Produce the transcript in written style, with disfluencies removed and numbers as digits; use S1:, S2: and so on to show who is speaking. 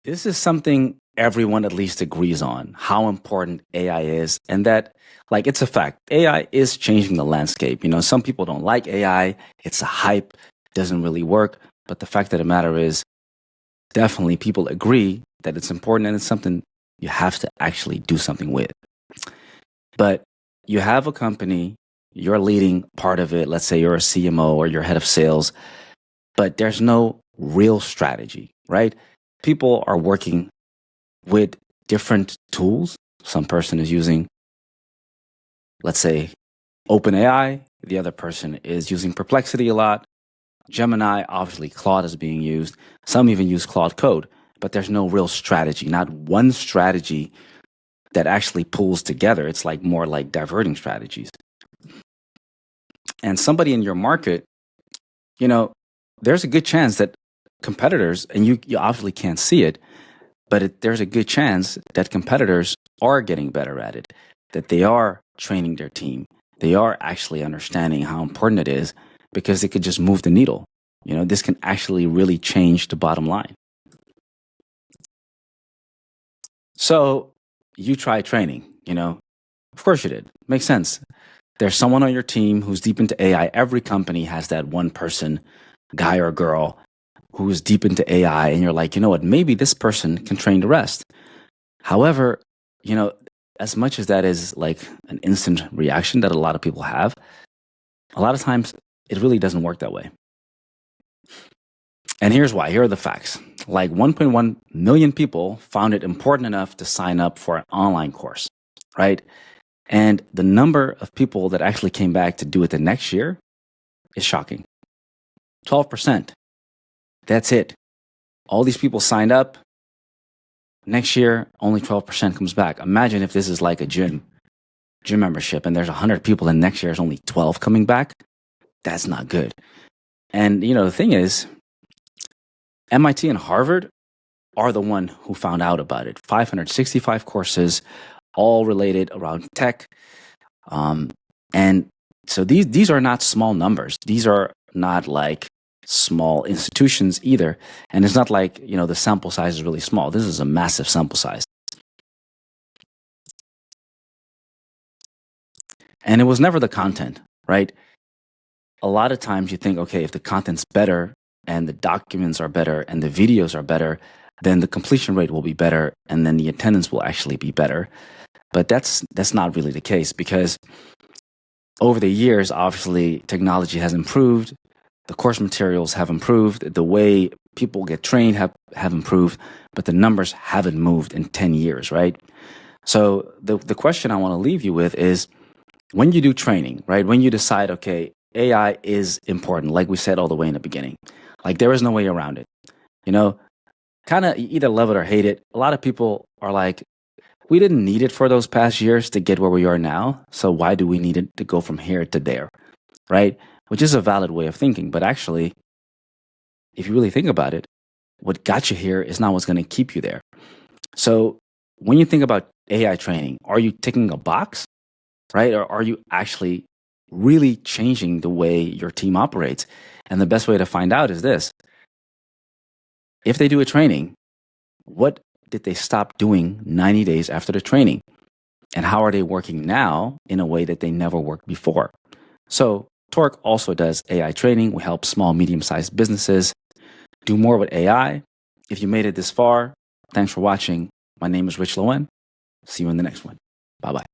S1: This is something everyone at least agrees on, how important AI is, and that, like, it's a fact. AI is changing the landscape. Some people don't like AI. It's a hype, doesn't really work. But the fact of the matter is, definitely people agree that it's important and it's something you have to actually do something with. But you have a company, you're leading part of it. Let's say you're a CMO or you're head of sales, but there's no real strategy, right? People are working with different tools. Some person is using, let's say, OpenAI. The other person is using Perplexity a lot. Gemini, obviously, Claude is being used. Some even use Claude Code, but there's no real strategy, not one strategy that actually pulls together. It's like more like diverting strategies. And somebody in your market, there's a good chance that competitors, and you obviously can't see it, but there's a good chance that competitors are getting better at it, that they are training their team. They are actually understanding how important it is because it could just move the needle. This can actually really change the bottom line. So you try training, of course you did. Makes sense. There's someone on your team who's deep into AI. Every company has that one person, guy or girl, who is deep into AI. And you're like, you know what, maybe this person can train the rest. However, as much as that is like an instant reaction that a lot of people have, a lot of times it really doesn't work that way. And here's why. Here are the facts. Like 1.1 million people found it important enough to sign up for an online course, right? And the number of people that actually came back to do it the next year is shocking. 12%. That's it. All these people signed up. Next year, only 12% comes back. Imagine if this is like a gym membership and there's 100 people and next year is only 12 coming back. That's not good. And, the thing is, MIT and Harvard are the one who found out about it. 565 courses, all related around tech. And so these are not small numbers. These are not like small institutions either. And it's not like, the sample size is really small. This is a massive sample size. And it was never the content, right? A lot of times you think, okay, if the content's better and the documents are better and the videos are better, then the completion rate will be better and then the attendance will actually be better. But that's not really the case because over the years, obviously, technology has improved. The course materials have improved. The way people get trained have improved, but the numbers haven't moved in 10 years, right? So the question I want to leave you with is when you do training, right? When you decide, okay, AI is important, like we said all the way in the beginning, like there is no way around it, kind of either love it or hate it. A lot of people are like, we didn't need it for those past years to get where we are now. So why do we need it to go from here to there, right? Which is a valid way of thinking. But actually, if you really think about it, what got you here is not what's going to keep you there. So when you think about AI training, are you ticking a box, right? Or are you actually really changing the way your team operates? And the best way to find out is this. If they do a training, what did they stop doing 90 days after the training? And how are they working now in a way that they never worked before? So Torque also does AI training. We help small, medium-sized businesses do more with AI. If you made it this far, thanks for watching. My name is Rich Loen. See you in the next one. Bye-bye.